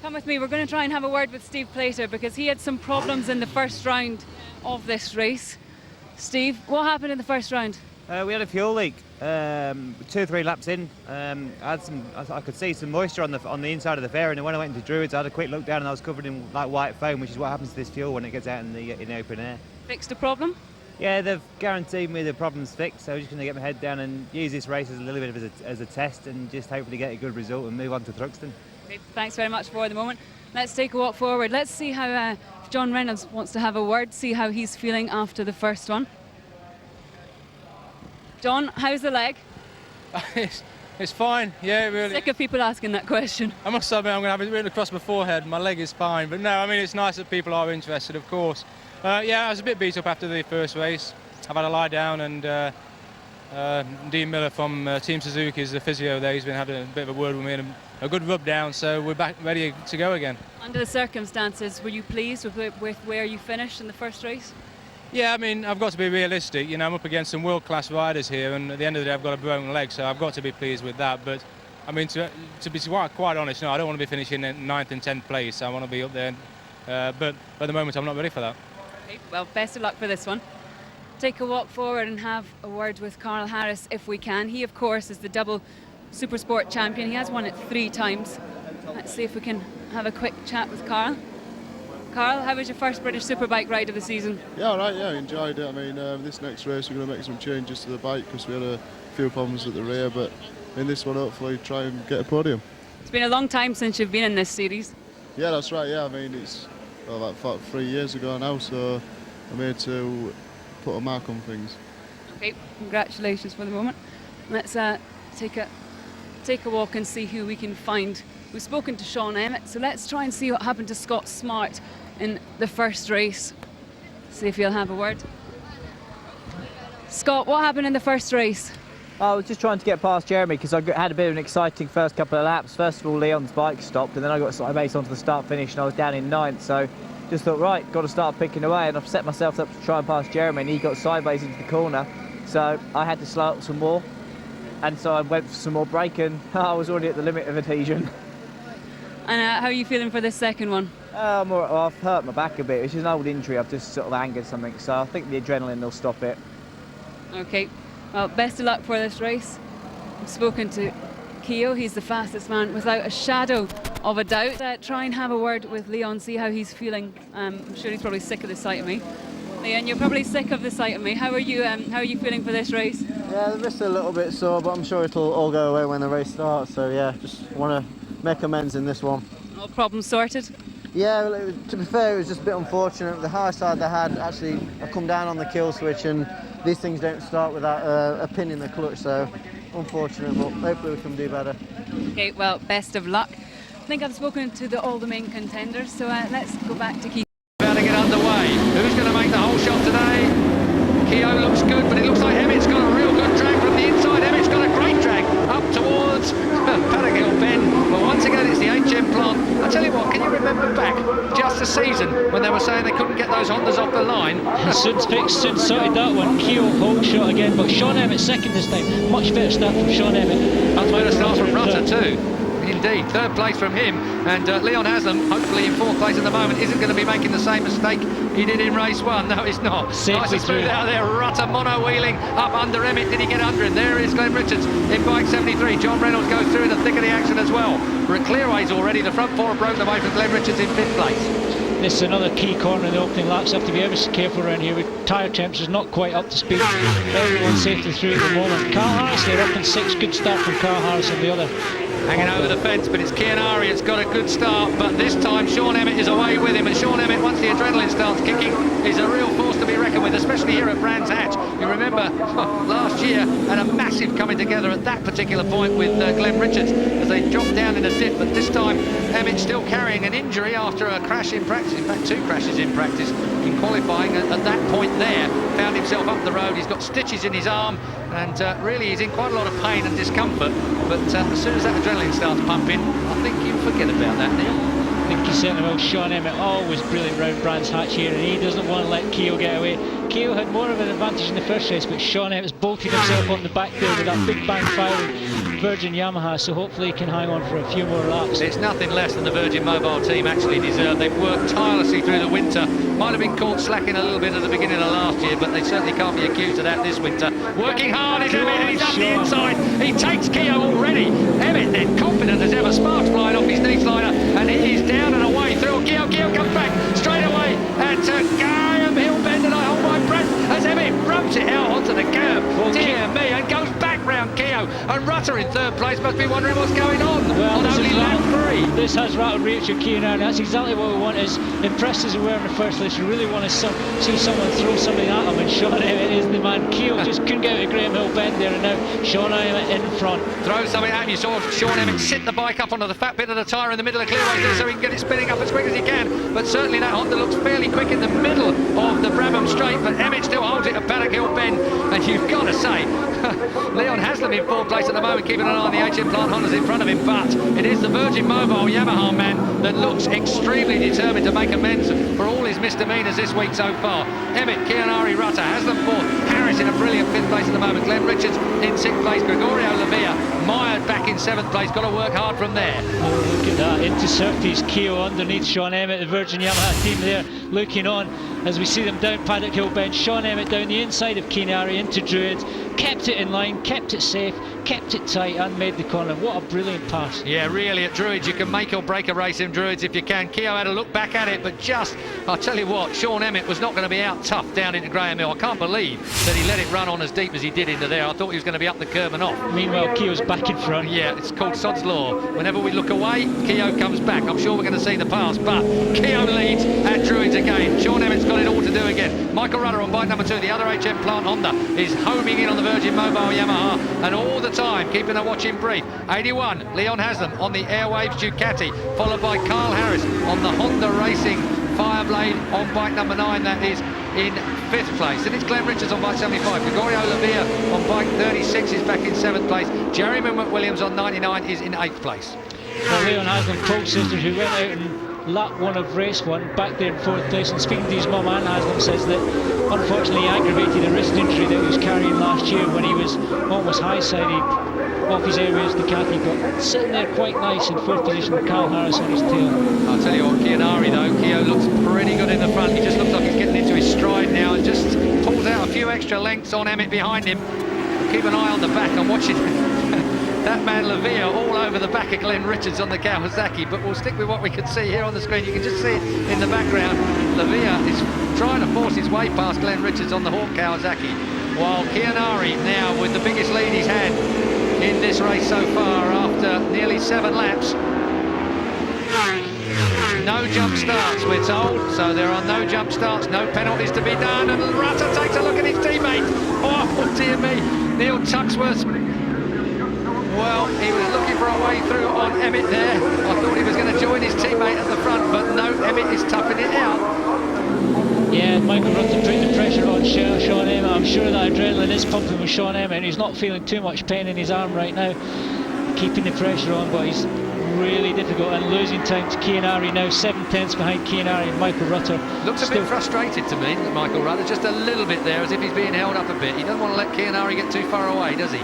Come with me, we're going to try and have a word with Steve Plater because he had some problems in the first round of this race. Steve, what happened in the first round? We had a fuel leak. 2 or 3 laps in, I could see some moisture on the inside of the fairing, and when I went into Druids I had a quick look down and I was covered in like white foam, which is what happens to this fuel when it gets out in the open air. Fixed a problem? Yeah, they've guaranteed me the problem's fixed, so I'm just going to get my head down and use this race as a little bit as a test and just hopefully get a good result and move on to Thruxton. Okay, thanks very much for the moment. Let's take a walk forward. Let's see how John Reynolds wants to have a word, see how he's feeling after the first one. John, how's the leg? It's fine, yeah, really. Sick of people asking that question. I must admit I'm going to have it written across my forehead. My leg is fine, but no, I mean, it's nice that people are interested, of course. Yeah, I was a bit beat up after the first race. I've had a lie down, and Dean Miller from Team Suzuki is the physio there. He's been having a bit of a word with me and a good rub down, so we're back ready to go again. Under the circumstances, were you pleased with where you finished in the first race? Yeah, I mean, I've got to be realistic. You know, I'm up against some world-class riders here, and at the end of the day, I've got a broken leg, so I've got to be pleased with that. But I mean, to be quite honest, no, I don't want to be finishing in 9th and 10th place. I want to be up there, but at the moment, I'm not ready for that. Okay, well, best of luck for this one. Take a walk forward and have a word with Carl Harris if we can. He, of course, is the double Supersport champion. He has won it 3 times. Let's see if we can have a quick chat with Carl. Carl, how was your first British Superbike ride of the season? Yeah, all right, yeah, I enjoyed it. I mean, this next race we're going to make some changes to the bike because we had a few problems at the rear, but in this one hopefully try and get a podium. It's been a long time since you've been in this series. Yeah, that's right, yeah, I mean, it's about 3 years ago now, so I'm here to put a mark on things. Okay, congratulations for the moment. Let's take a walk and see who we can find. We've spoken to Sean Emmett, so let's try and see what happened to Scott Smart in the first race. See if he'll have a word. Scott, what happened in the first race? I was just trying to get past Jeremy because I had a bit of an exciting first couple of laps. First of all, Leon's bike stopped, and then I got sort of race onto the start finish and I was down in 9th, so just thought, right, got to start picking away, and I've set myself up to try and pass Jeremy, and he got sideways into the corner, so I had to slow up some more, and so I went for some more brake, and I was already at the limit of adhesion. And how are you feeling for this second one? I've hurt my back a bit, which is an old injury. I've just sort of angered something, so I think the adrenaline will stop it. Okay, well, best of luck for this race. I've spoken to Kiyo, he's the fastest man without a shadow of a doubt. Try and have a word with Leon, see how he's feeling. I'm sure he's probably sick of the sight of me. Leon, you're probably sick of the sight of me. How are you feeling for this race? Yeah, the wrist's a little bit sore, but I'm sure it'll all go away when the race starts. So yeah, just want to make amends in this one. All problems sorted? Yeah, well, to be fair, it was just a bit unfortunate. The high side they had, actually, I come down on the kill switch, and these things don't start without a pin in the clutch, so unfortunate, but hopefully we can do better. Okay, well, best of luck. I think I've spoken to all the main contenders, so let's go back to Keith. About to get underway. Who's going to make the whole shot today? Kiyo looks good, but it looks like Emmett's got a real good drag from the inside. Emmett's got a great drag up towards Paddock Bend. But once again, it's the HM plant. I tell you what, can you remember back just a season when they were saying they couldn't get those Hondas off the line? Soon sorted that one. Kiyo whole shot again, but Sean Emmett second this time. Much better start from Sean Emmett. Much better start from Rutter too. Indeed, 3rd place from him, and Leon Haslam, hopefully in 4th place at the moment, isn't going to be making the same mistake he did in race 1. No, he's not. Nice and smooth out there. Rutter mono-wheeling up under Emmett. Did he get under him? There is Glenn Richards in bike 73. John Reynolds goes through in the thick of the action as well. We're at clearways already. The front 4 have broken away from Glenn Richards in 5th place. This is another key corner in the opening laps. Have to be ever so careful around here with tyre temperatures not quite up to speed. Everyone's safely through at the moment. Carl Harris there up in 6th. Good start from Carl Harris on the other. Hanging over the fence, but it's Kiyonari. It's got a good start, but this time Sean Emmett is away with him, and Sean Emmett, once the adrenaline starts kicking, is a real force to be reckoned with, especially here at Brands Hatch. You remember last year had a massive coming together at that particular point with Glenn Richards as they dropped down in a dip, but this time Emmett's still carrying an injury after a crash in practice. In fact, 2 crashes in practice in qualifying. At that point there, found himself up the road. He's got stitches in his arm, and really he's in quite a lot of pain and discomfort, but as soon as that adrenaline starts pumping, I think you forget about that, Neil. I think he certainly will. Sean Emmett always brilliant round Brands Hatch here, and he doesn't want to let Kiyo get away. Kiyo had more of an advantage in the first race, but Sean Emmett's bolted himself on the back there with that big bang firing. Virgin Yamaha, so hopefully he can hang on for a few more laps. It's nothing less than the Virgin Mobile team actually deserve. They've worked tirelessly through the winter. Might have been caught slacking a little bit at the beginning of last year, but they certainly can't be accused of that this winter. Working hard is Emmett, and he's up the inside. He takes Kiyo already. Emmett then confident as ever, sparks flying off his knee slider, and he is down and away through Kiyo. Kiyo comes back straight away at Graham Hill Bend, and I hold my breath as Emmett rubs it out onto the curb. Dear me, and goes back round Kiyo. And Rutter in third place must be wondering what's going on. Well, on only lap 3. This has rattled Richard Kiyonari. That's exactly what we want. As impressed as we were in the first place, we really want to see someone throw something at him, and Sean Emmett is the man. Kiyo just couldn't get out of Graham Hill Bend there, and now Sean Emmett in front. Throws something at him. You saw Sean Emmett sit the bike up onto the fat bit of the tyre in the middle of clearways there, so he can get it spinning up as quick as he can. But certainly that Honda looks fairly quick in the middle of the Brabham Straight, but Emmett still holds it at Paddock Hill Bend, and you've got to say, Leon Haslam in fourth place at the moment, keeping an eye on the HM Plant Hondas in front of him, but it is the Virgin Mobile Yamaha man that looks extremely determined to make amends for all his misdemeanors this week so far. Emmett, Kiyonari, Rutter, Haslam fourth, Harris in a brilliant fifth place at the moment, Glenn Richards in sixth place, Gregorio Lavia mired back in seventh place, got to work hard from there. Oh, look at that, into Surtees, Kiyo underneath Sean Emmett, the Virgin Yamaha team there looking on as we see them down Paddock Hill Bend. Sean Emmett down the inside of Kiyonari into Druids, kept it in line, kept it safe, kept it tight and made the corner. What a brilliant pass. Yeah, really, at Druids you can make or break a race in Druids if you can. Kiyo had a look back at it, but just, I'll tell you what, Sean Emmett was not going to be out tough down into Graham Hill. I can't believe that he let it run on as deep as he did into there. I thought he was going to be up the curb and off. Meanwhile, Kiyo's back in front. Yeah, it's called Sod's Law. Whenever we look away, Kiyo comes back. I'm sure we're going to see the pass, but Kiyo leads at Druids again. Sean Emmett's got it all to do again. Michael Rudder on bike number 2, the other HM Plant Honda, is homing in on the Virgin Mobile Yamaha, and all the time keeping a watching brief. 81, Leon Haslam on the Airwaves Ducati, followed by Carl Harris on the Honda Racing Fireblade on bike number 9, that is in 5th place. And it's Glenn Richards on bike 75. Gregorio Lavia on bike 36 is back in 7th place. Jeremy McWilliams on 99 is in 8th place. Well, Leon Haslam, Cole sisters, who went out and lap 1 of race 1, back there in 4th place, and speaking to his mum, Anne Haslam, says that unfortunately he aggravated a wrist injury that he was carrying last year when he was almost high-sided off his Airways Ducati, but sitting there quite nice in 4th position with Carl Harris on his tail. I'll tell you what, Kiyonari though, Kiyo looks pretty good in the front. He just looks like he's getting into his stride now and just pulls out a few extra lengths on Emmett behind him. Keep an eye on the back. I'm watching that man Lavia all over the back of Glenn Richards on the Kawasaki, but we'll stick with what we can see here on the screen. You can just see it in the background. Lavia is trying to force his way past Glenn Richards on the Hawk Kawasaki, while Kiyonari now with the biggest lead he's had in this race so far after nearly 7 laps. No jump starts, we're told, so there are no jump starts, no penalties to be done, and Rutter takes a look at his teammate. Oh dear me, Neil Tuxworth. Well, he was looking for a way through on Emmett there. I thought he was going to join his teammate at the front, but no, Emmett is toughing it out. Yeah, Michael Rutter putting the pressure on Sean Emmett. I'm sure that adrenaline is pumping with Sean Emmett, and he's not feeling too much pain in his arm right now. Keeping the pressure on, but he's really difficult, and losing time to Kiyonari now, 7/10 behind Kiyonari and Michael Rutter. Looks a bit frustrated to me, Michael Rutter, just a little bit there, as if he's being held up a bit. He doesn't want to let Kiyonari get too far away, does he?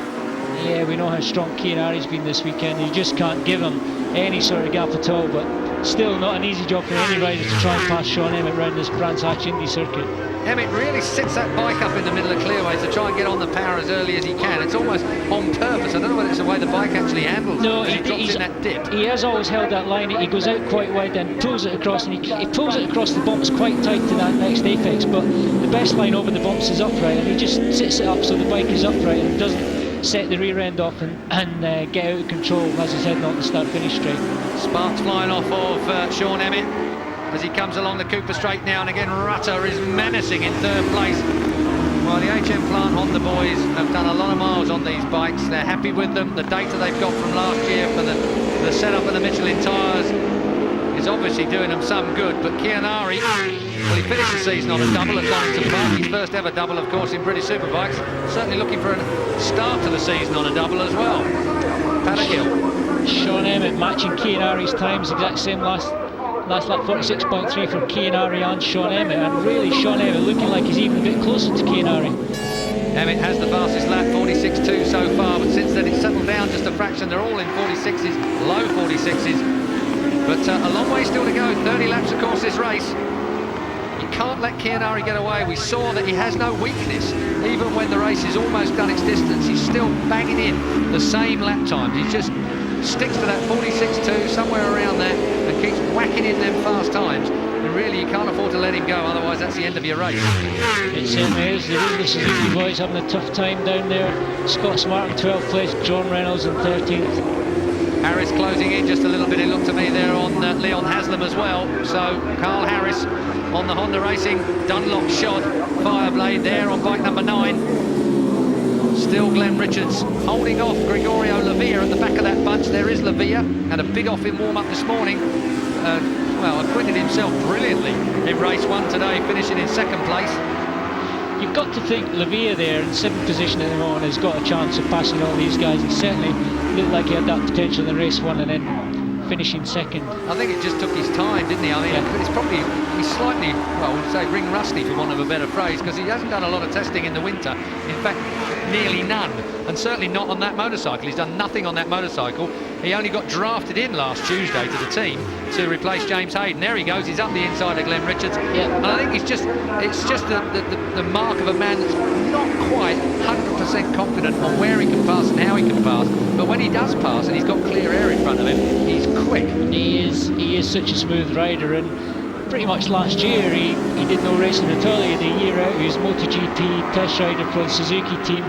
Yeah, we know how strong Kiyonari's been this weekend. You just can't give him any sort of gap at all, but still not an easy job for any rider to try and pass Sean Emmett around this Brands Hatch Indy circuit. Emmett really sits that bike up in the middle of clearways to try and get on the power as early as he can. It's almost on purpose. I don't know whether it's the way the bike actually handles no, as he drops in that dip. He has always held that line. He goes out quite wide and pulls it across, and he pulls it across the bumps quite tight to that next apex, but the best line over the bumps is upright, and he just sits it up so the bike is upright and doesn't set the rear end off and get out of control as he's heading on the start-finish straight. Sparks flying off of Sean Emmett as he comes along the Cooper Straight now, and again Rutter is menacing in 3rd place. Well, the HM Plant Honda boys have done a lot of miles on these bikes. They're happy with them. The data they've got from last year for the setup of the Michelin tyres is obviously doing them some good, but Kiyonari, well, he finished the season on a double at Donington Park, his first ever double, of course, in British Superbikes. Certainly looking for a start to the season on a double as well. Paddock Hill. Sean Emmett matching Kiyonari's times, exact same last lap, 46.3 for Kiyonari and Sean Emmett, and really Sean Emmett looking like he's even a bit closer to Kiyonari. Emmett has the fastest lap, 46.2 so far, but since then it's settled down just a fraction. They're all in 46s, low 46s. But a long way still to go, 30 laps of course this race. You can't let Kiyonari get away. We saw that he has no weakness. Even when the race is almost done its distance, he's still banging in the same lap times. He just sticks to that 46.2, somewhere around there, and keeps whacking in them fast times. And really, you can't afford to let him go, otherwise that's the end of your race. It certainly is. The Suzuki boys having a tough time down there. Scott Smart in 12th place, John Reynolds in 13th. Harris closing in just a little bit, it looked to me, there on Leon Haslam as well. So Carl Harris on the Honda Racing Dunlop Shod Fireblade there on bike number 9. Still Glenn Richards holding off Gregorio Lavia at the back of that bunch. There is Lavia, had a big off in warm-up this morning. Well, acquitted himself brilliantly in race 1 today, finishing in 2nd place. You've got to think Lavia there in 7th position at the moment has got a chance of passing all these guys. He certainly looked like he had that potential in race 1 and then finishing 2nd. I think it just took his time, didn't he? I mean, it's probably, he's slightly, well, we'd say ring rusty for want of a better phrase, because he hasn't done a lot of testing in the winter. In fact, nearly none, and certainly not on that motorcycle. He's done nothing on that motorcycle. He only got drafted in last Tuesday to the team to replace James Hayden. There he goes, he's up the inside of Glenn Richards. Yeah. And I think it's just the mark of a man that's not quite 100% confident on where he can pass and how he can pass. But when he does pass and he's got clear air in front of him, he's quick. He is such a smooth rider, and pretty much last year he did no racing at all. He had a year out. He was MotoGP test rider for the Suzuki team,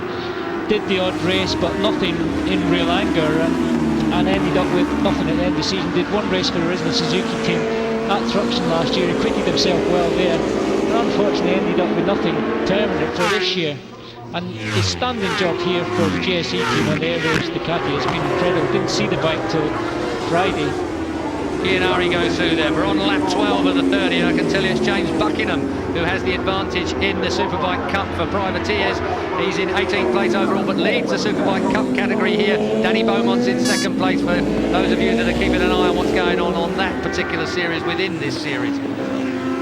did the odd race but nothing in real anger, and ended up with nothing at the end of the season. Did one race for the original Suzuki team at Thruxton last year, acquitted himself well there, but unfortunately ended up with nothing permanent for this year. And his standing job here for the GSE team on the Air Waves Ducati has been incredible. Didn't see the bike till Friday. Kiyonari goes through there. We're on lap 12 of the 30, and I can tell you it's James Buckingham who has the advantage in the Superbike Cup for privateers. He's in 18th place overall, but leads the Superbike Cup category here. Danny Beaumont's in 2nd place, for those of you that are keeping an eye on what's going on that particular series within this series.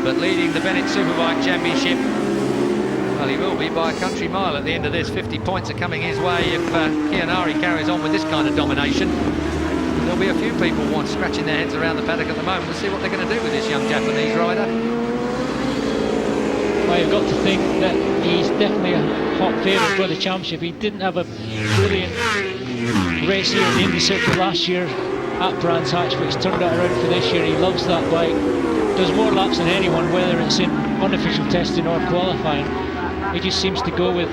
But leading the Bennett Superbike Championship, well, he will be by a country mile at the end of this. 50 points are coming his way if Kiyonari carries on with this kind of domination. There'll be a few people scratching their heads around the paddock at the moment to see what they're going to do with this young Japanese rider. Well, you've got to think that he's definitely a hot favourite for the championship. He didn't have a brilliant race here in the Indy circuit last year at Brands Hatch, but he's turned that around for this year. He loves that bike. Does more laps than anyone, whether it's in unofficial testing or qualifying. He just seems to go with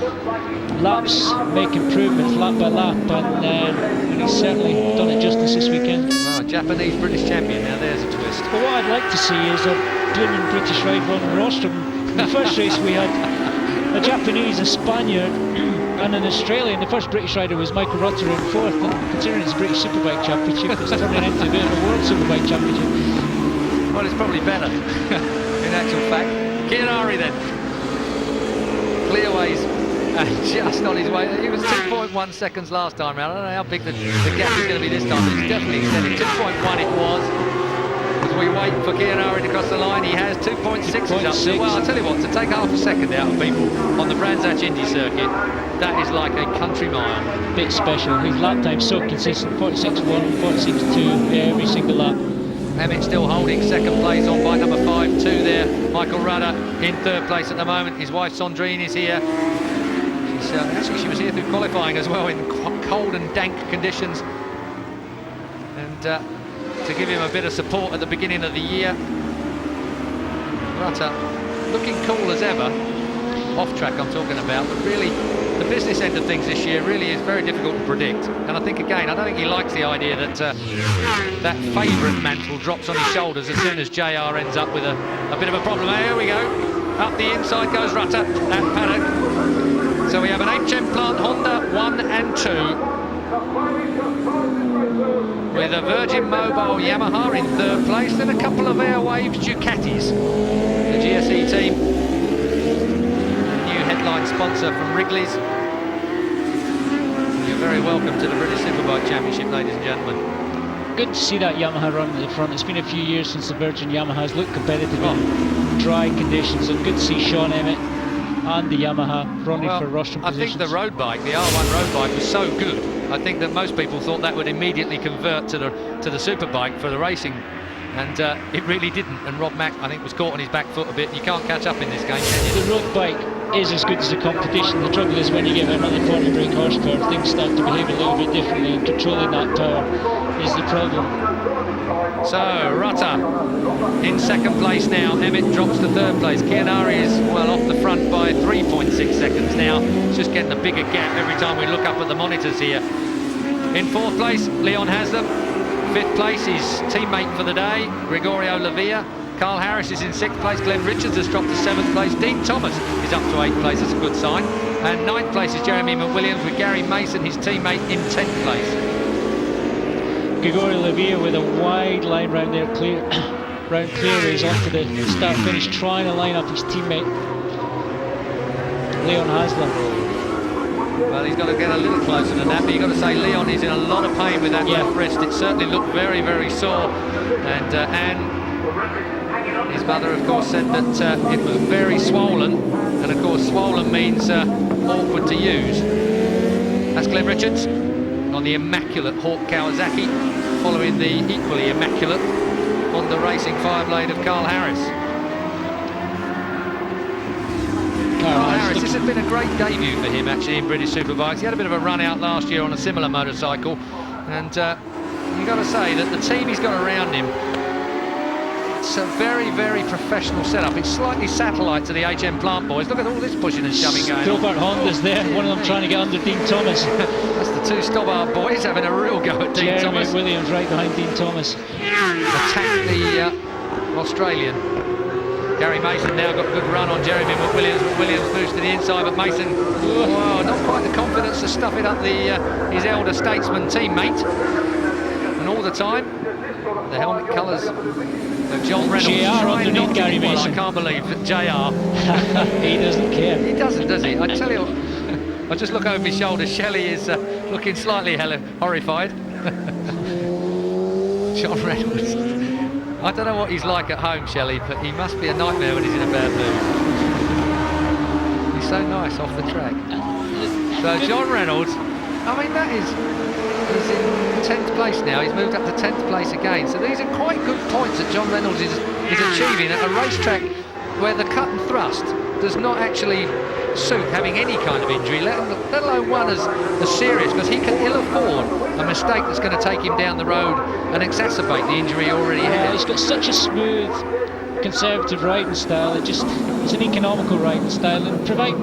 laps, make improvements lap by lap, and he's certainly done it justice this weekend. Well, Japanese British champion, now there's a twist. Well, what I'd like to see is a blooming British rider on Rostrum. In the first race we had a Japanese, a Spaniard and an Australian. The first British rider was Michael Rutter in 4th, and considering it's a British Superbike Championship, it's turning into a bit of a World Superbike Championship. Well, it's probably better, in actual fact. Kiyonari then. Clearways just on his way. He was 2.1 seconds last time round. I don't know how big the gap is going to be this time, but it's definitely extended. 2.1 it was. As we wait for Kiyonari to cross the line, he has 2.6 up to. Well, I'll tell you what, to take half a second out of people on the Brands Hatch Indy circuit, that is like a country mile. Bit special. His lap time's so consistent, 46.1, 46.2 every single lap. Emmett still holding 2nd place on bike number 5-2 there. Michael Rudder in 3rd place at the moment. His wife Sandrine is here. Actually, she was here through qualifying as well in cold and dank conditions. And to give him a bit of support at the beginning of the year. Rudder looking cool as ever. Off track I'm talking about, but really the business end of things this year really is very difficult to predict. And I think, again, I don't think he likes the idea that that favourite mantle drops on his shoulders as soon as JR ends up with a bit of a problem. Here we go. Up the inside goes Rutter, that paddock. So we have an HM Plant Honda 1 and 2. With a Virgin Mobile Yamaha in 3rd place, then a couple of Airwaves Ducatis. The GSE team. Headline sponsor from Wrigley's. You're very welcome to the British Superbike Championship, ladies and gentlemen. Good to see that Yamaha run at the front. It's been a few years since the Virgin Yamahas looked competitive in dry conditions, and good to see Sean Emmett and the Yamaha running for rostrum I think positions. the road bike, the R1 road bike, was so good. I think that most people thought that would immediately convert to the Superbike for the racing, and it really didn't. And Rob Mack, I think, was caught on his back foot a bit. You can't catch up in this game, can you? The road bike is as good as the competition. The trouble is when you get another 40 brake horsepower, things start to behave a little bit differently, and controlling that power is the problem. So, Rutter in second place now. Emmett drops to third place. Kiyonari is, well, off the front by 3.6 seconds now. It's just getting a bigger gap every time we look up at the monitors here. In fourth place, Leon Haslam. Fifth place, his teammate for the day, Gregorio Lavia. Carl Harris is in sixth place. Glenn Richards has dropped to seventh place. Dean Thomas is up to eighth place. That's a good sign. And ninth place is Jeremy McWilliams with Gary Mason, his teammate, in 10th place. Gregorio Lavia with a wide line round there, clear. Round clear is onto the start-finish, trying to line up his teammate, Leon Haslam. Well, he's got to get a little closer than that, but you've got to say Leon is in a lot of pain with that left wrist. It certainly looked very, very sore. And Anne, his mother, of course, said that it was very swollen. And, of course, swollen means awkward to use. That's Glenn Richards on the immaculate Hawk Kawasaki, following the equally immaculate Honda Racing Fireblade of Carl Harris. Carl Harris, this has been a great debut for him actually in British Superbikes. He had a bit of a run out last year on a similar motorcycle, and you've got to say that the team he's got around him, it's a very, very professional setup. It's slightly satellite to the HM Plant boys. Look at all this pushing and shoving going on. Stobart Honda's there, one of them trying to get under Dean Thomas. That's the two Stobart boys having a real go at Dean Jeremy Thomas. Williams right behind Dean Thomas. Attack the Australian. Gary Mason now got a good run on Jeremy McWilliams. McWilliams moves to the inside, but Mason, oh, not quite the confidence to stuff it up his elder statesman teammate. And all the time, the helmet colours of John Reynolds. JR underneath Gary Mason. Well, I can't believe that JR. He doesn't care. He doesn't, does he? I tell you what, I just look over his shoulder. Shelley is looking slightly horrified. John Reynolds. I don't know what he's like at home, Shelley, but he must be a nightmare when he's in a bad mood. He's so nice off the track. So John Reynolds, I mean, he's in 10th place now. He's moved up to 10th place again. So these are quite good points that John Reynolds is achieving at a racetrack where the cut and thrust does not actually suit having any kind of injury, let alone one as serious, because he can ill afford a mistake that's going to take him down the road and exacerbate the injury he already had. He's got such a smooth, conservative riding style. It's an economical riding style, and providing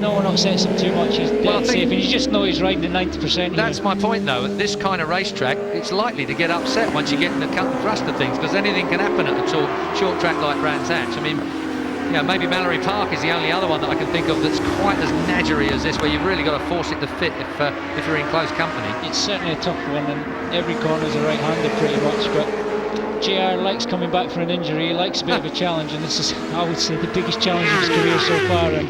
no one upsets him too much, he's dead safe, and you just know he's riding at 90%. That's my point, though. At this kind of racetrack, it's likely to get upset once you get in the cut and thrust of things, because anything can happen at a short track like Brands Hatch. I mean, yeah, maybe Mallory Park is the only other one that I can think of that's quite as nadgery as this, where you've really got to force it to fit if you're in close company. It's certainly a tough one, and every corner's a right-hander pretty much, but JR likes coming back from an injury. He likes a bit of a challenge, and this is, I would say, the biggest challenge of his career so far, and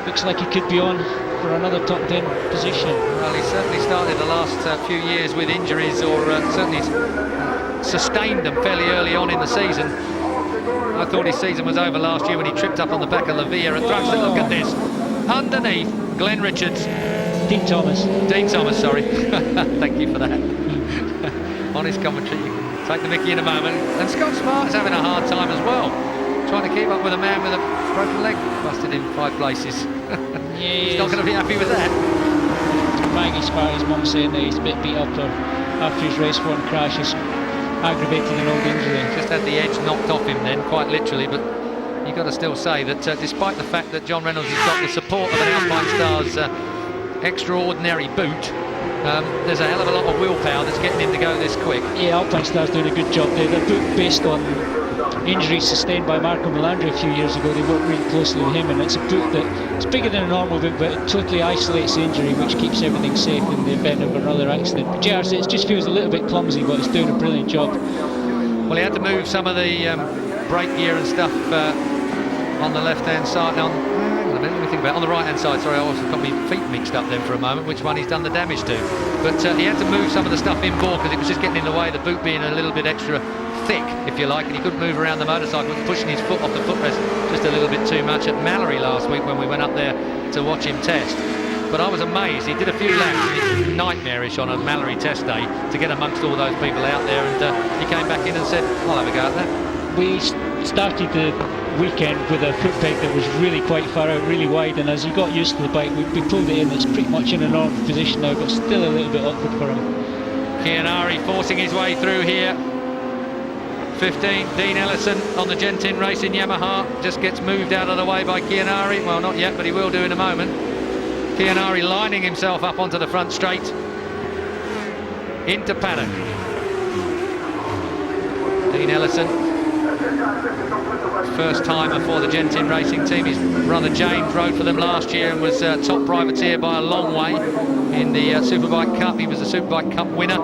looks like he could be on for another top 10 position. Well, he certainly started the last few years with injuries, or certainly sustained them fairly early on in the season. I thought his season was over last year when he tripped up on the back of Lavia at Thruxton. Look at this. Underneath, Glenn Richards. Dean Thomas, sorry. Thank you for that. On his commentary, you can take the mickey in a moment. And Scott Smart is having a hard time as well, trying to keep up with a man with a broken leg, busted in 5 places. He's not going to be happy with that. Maggie Smart, his mum, saying that he's a bit beat up after his race 1 crash. He's aggravated an old injury. Just had the edge knocked off him then, quite literally, but you've got to still say that despite the fact that John Reynolds has got the support of an Alpine Star's extraordinary boot, there's a hell of a lot of willpower that's getting him to go this quick. Yeah, Alpine Star's doing a good job there. Their boot, based on injuries sustained by Marco Melandri a few years ago, they worked really closely with him, and it's a boot that it's bigger than a normal boot, but it totally isolates the injury, which keeps everything safe in the event of another accident. But JR says it just feels a little bit clumsy, but it's doing a brilliant job. Well, he had to move some of the brake gear and stuff on the left-hand side. Hang on a minute, let me think about it. On the right-hand side, sorry, I also got my feet mixed up then for a moment, which one he's done the damage to. but he had to move some of the stuff inboard because it was just getting in the way, the boot being a little bit extra thick, if you like, and he couldn't move around the motorcycle, pushing his foot off the footrest just a little bit too much. At Mallory last week when we went up there to watch him test, but I was amazed. He did a few laps, and it's nightmarish on a Mallory test day to get amongst all those people out there, and he came back in and said, I'll have a go at that. We started the weekend with a foot peg that was really quite far out, really wide, and as he got used to the bike, we pulled it in. It's pretty much in a normal position now, but still a little bit awkward for him. Kiyonari forcing his way through here. 15, Dean Ellison on the Gentin Racing Yamaha just gets moved out of the way by Kiyonari. Well, not yet, but he will do in a moment. Kiyonari lining himself up onto the front straight into paddock. Dean Ellison, first timer for the Gentin Racing team. His brother James rode for them last year and was top privateer by a long way in the Superbike Cup. He was the Superbike Cup winner.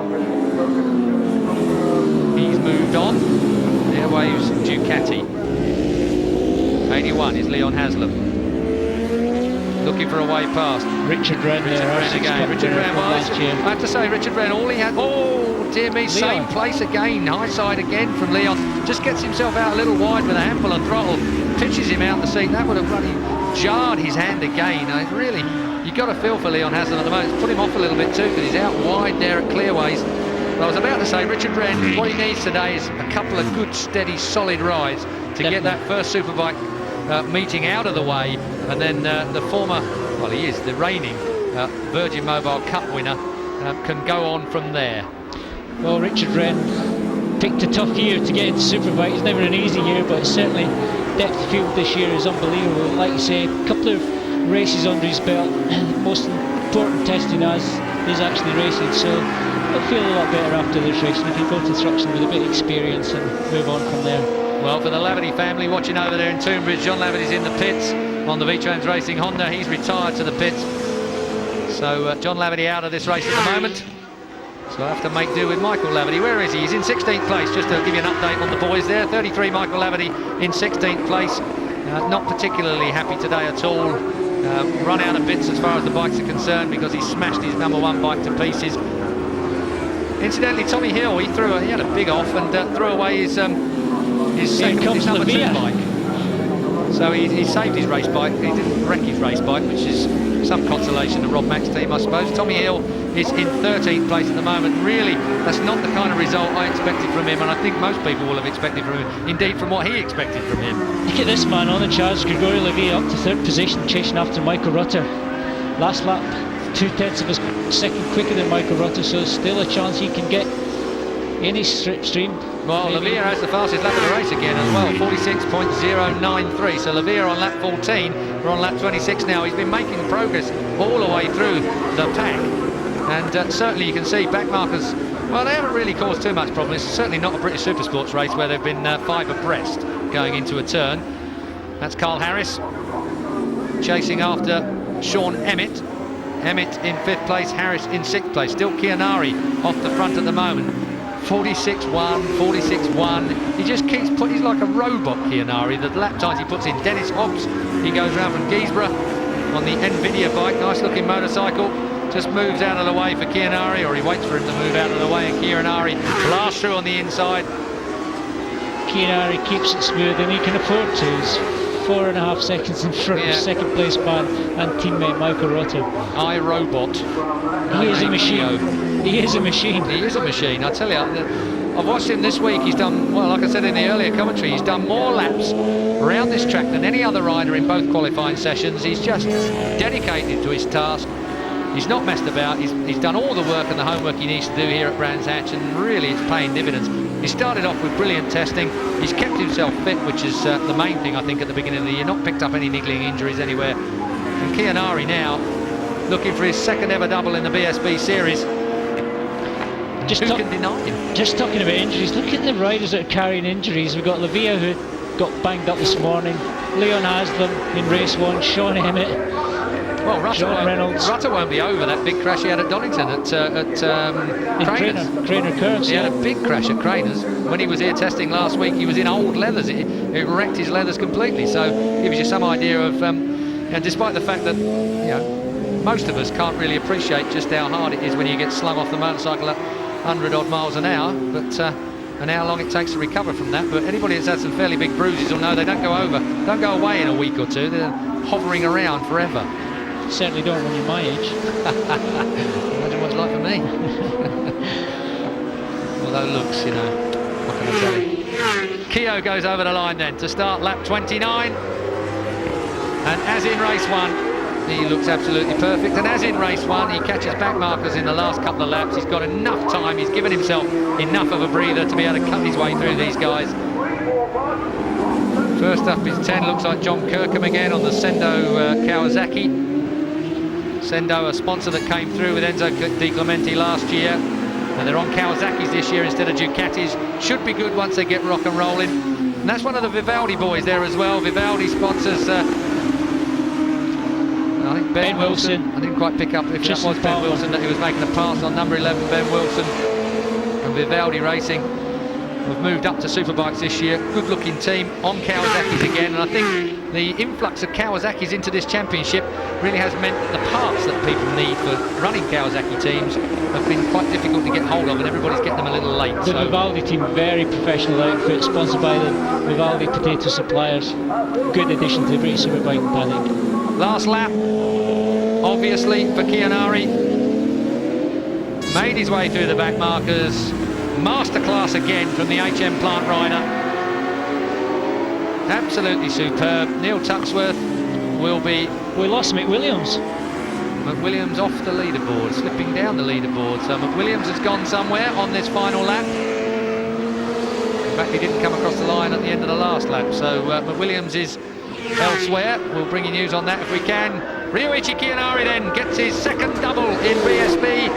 He's moved on. There waves Ducati. 81 is Leon Haslam. Looking for a way past. Richard Wren again. Richard Wren was. I have to say, Richard Wren, all he had. Oh, dear me, Leon. Same place again. High side again from Leon. Just gets himself out a little wide with a handful of throttle. Pitches him out the seat. That would have bloody jarred his hand again. Really, you've got to feel for Leon Haslam at the moment. It's put him off a little bit too because he's out wide there at Clearways. But I was about to say, Richard Wren, what he needs today is a couple of good, steady, solid rides to get that first Superbike meeting out of the way, and then the former, well, he is the reigning Virgin Mobile Cup winner, can go on from there. Well, Richard Wren picked a tough year to get into Superbike. It's never an easy year, but certainly depth of field this year is unbelievable. Like you say, a couple of races under his belt. Most important test he has is actually racing, so he'll feel a lot better after this race, and he can go to Thruxton with a bit of experience and move on from there. Well, for the Lavity family watching over there in Toonbridge, John Lavity's in the pits on the V-Trans Racing Honda. He's retired to the pits. So John Lavity out of this race at the moment. So I have to make do with Michael Lavity. Where is he? He's in 16th place, just to give you an update on the boys there. 33 Michael Lavity in 16th place. Not particularly happy today at all. Run out of bits as far as the bikes are concerned because he smashed his #1 bike to pieces. Incidentally, Tommy Hill, he had a big off and threw away his number 2 bike. So he saved his race bike. He didn't wreck his race bike, which is some consolation to Rob Mack's team, I suppose. Tommy Hill is in 13th place at the moment. Really, that's not the kind of result I expected from him, and I think most people will have expected from him. Indeed, from what he expected from him. Look at this man on the charge. Gregory Levier up to 3rd position, chasing after Michael Rutter. Last lap, 2/10 of a second quicker than Michael Rutter, so still a chance he can get in his slipstream. Well, Levier has the fastest lap of the race again as well, 46.093. So Levier on lap 14, we're on lap 26 now. He's been making progress all the way through the pack. And certainly you can see back markers, well, they haven't really caused too much problem. It's certainly not a British Supersports race where they've been 5 abreast going into a turn. That's Carl Harris chasing after Sean Emmett. Emmett in 5th place, Harris in 6th place. Still Kiyonari off the front at the moment. 46.1, 46.1. He just keeps he's like a robot, Kiyonari. The lap times he puts in. Dennis Hobbs, he goes round from Giesborough on the Nvidia bike. Nice looking motorcycle. Just moves out of the way for Kiyonari, or he waits for him to move out of the way, and Kiyonari blasts through on the inside. Kiyonari keeps it smooth, and he can afford to. He's 4.5 seconds in front of second place man and teammate Michael Rutter. iRobot. He is a machine. He is a machine. He is a machine, I tell you. I've watched him this week. He's done, well, like I said in the earlier commentary, he's done more laps around this track than any other rider in both qualifying sessions. He's just dedicated to his task. He's not messed about. He's done all the work and the homework he needs to do here at Brands Hatch, and really it's paying dividends. He started off with brilliant testing. He's kept himself fit, which is the main thing, I think, at the beginning of the year. Not picked up any niggling injuries anywhere. And Kiyonari now looking for his 2nd ever double in the BSB series. Who can deny him? Just talking about injuries, look at the riders that are carrying injuries. We've got Levier, who got banged up this morning. Leon Haslam in race 1. Sean Emmett. Well, Rutter won't be over that big crash he had at Donington at Craners. Craner Curves. He had a big crash at Craners. When he was here testing last week, he was in old leathers. It wrecked his leathers completely. So gives you some idea of, despite the fact that, most of us can't really appreciate just how hard it is when you get slung off the motorcycle at 100 odd miles an hour, but and how long it takes to recover from that. But anybody that's had some fairly big bruises will know they don't go away in a week or two. They're hovering around forever. Certainly don't when you're my age. Imagine what it's like for me. Although looks, you know, what can I tell you? Kiyo goes over the line then to start lap 29. And as in race 1, he looks absolutely perfect. And as in race 1, he catches back markers in the last couple of laps. He's got enough time. He's given himself enough of a breather to be able to cut his way through these guys. First up is 10, looks like John Kirkham again on the Sendo Kawasaki. Sendo, a sponsor that came through with Enzo Di Clementi last year. And they're on Kawasaki's this year instead of Ducatis. Should be good once they get rock and rolling. And that's one of the Vivaldi boys there as well. Vivaldi sponsors... I think Ben Wilson. I didn't quite pick up if that was Ben Wilson that he was making a pass on number 11, Ben Wilson. And Vivaldi Racing have moved up to Superbikes this year. Good looking team on Kawasaki's again, and I think the influx of Kawasaki's into this championship really has meant that the parts that people need for running Kawasaki teams have been quite difficult to get hold of, and everybody's getting them a little late. The Vivaldi team, very professional outfit, sponsored by the Vivaldi potato suppliers. Good addition to the British Superbike paddock. Last lap, obviously, for Kiyonari. Made his way through the back markers. Masterclass again from the HM plant rider. Absolutely superb. Neil Tuxworth will be... We lost McWilliams. McWilliams off the leaderboard, slipping down the leaderboard. So McWilliams has gone somewhere on this final lap. In fact, he didn't come across the line at the end of the last lap. So McWilliams is elsewhere. We'll bring you news on that if we can. Ryuichi Kiyonari then gets his second double in BSB.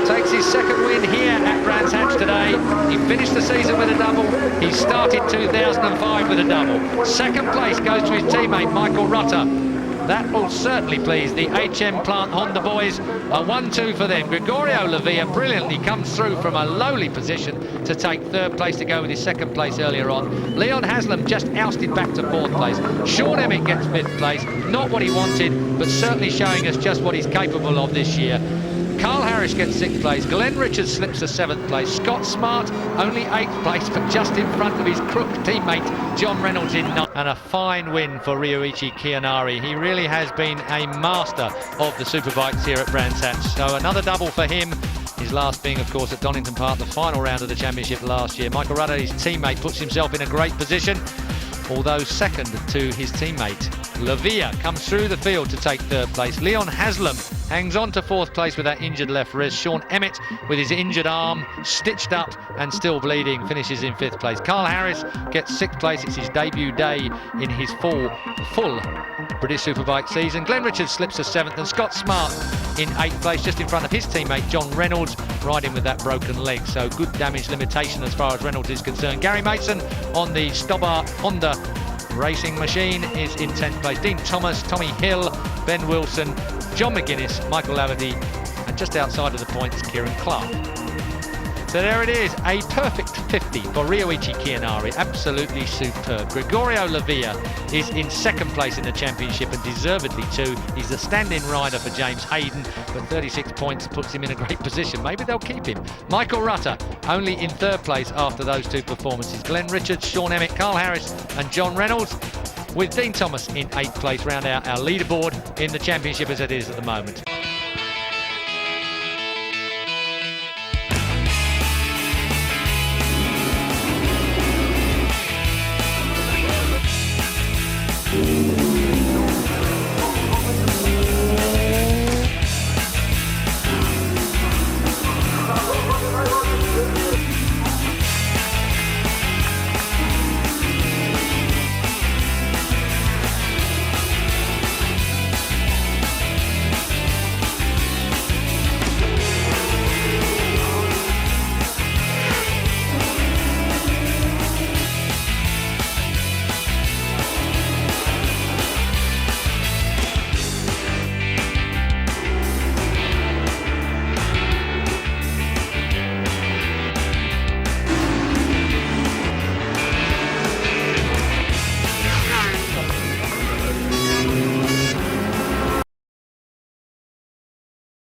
Takes his second win here at Brands Hatch today. He finished the season with a double. He started 2005 with a double. Second place goes to his teammate Michael Rutter. That will certainly please the HM Plant Honda boys. A 1-2 for them. Gregorio Lavia brilliantly comes through from a lowly position to take third place to go with his second place earlier on. Leon Haslam just ousted back to fourth place. Sean Emmett gets fifth place. Not what he wanted, but certainly showing us just what he's capable of this year. Carl Harris gets 6th place, Glenn Richards slips to 7th place, Scott Smart only 8th place, but just in front of his crook teammate John Reynolds in 9th. And a fine win for Ryuichi Kiyonari. He really has been a master of the Superbikes here at Brands Hatch. So another double for him. His last being, of course, at Donington Park, the final round of the championship last year. Michael Rudder, his teammate, puts himself in a great position, although second to his teammate. Lavia comes through the field to take third place. Leon Haslam hangs on to fourth place with that injured left wrist. Sean Emmett, with his injured arm, stitched up and still bleeding, finishes in 5th place. Carl Harris gets 6th place. It's his debut day in his full British Superbike season. Glenn Richards slips to 7th, and Scott Smart in 8th place, just in front of his teammate John Reynolds, riding with that broken leg. So good damage limitation as far as Reynolds is concerned. Gary Mason on the Stobart Honda racing machine is in 10th place. Dean Thomas, Tommy Hill, Ben Wilson, John McGuinness, Michael Laverty, and just outside of the points, Kieran Clark. So there it is, a perfect 50 for Ryuichi Kiyonari, absolutely superb. Gregorio Lavia is in 2nd place in the championship, and deservedly too. He's a stand-in rider for James Hayden, but 36 points puts him in a great position. Maybe they'll keep him. Michael Rutter only in 3rd place after those two performances. Glenn Richards, Sean Emmett, Carl Harris and John Reynolds, with Dean Thomas in 8th place, round out our leaderboard in the championship as it is at the moment.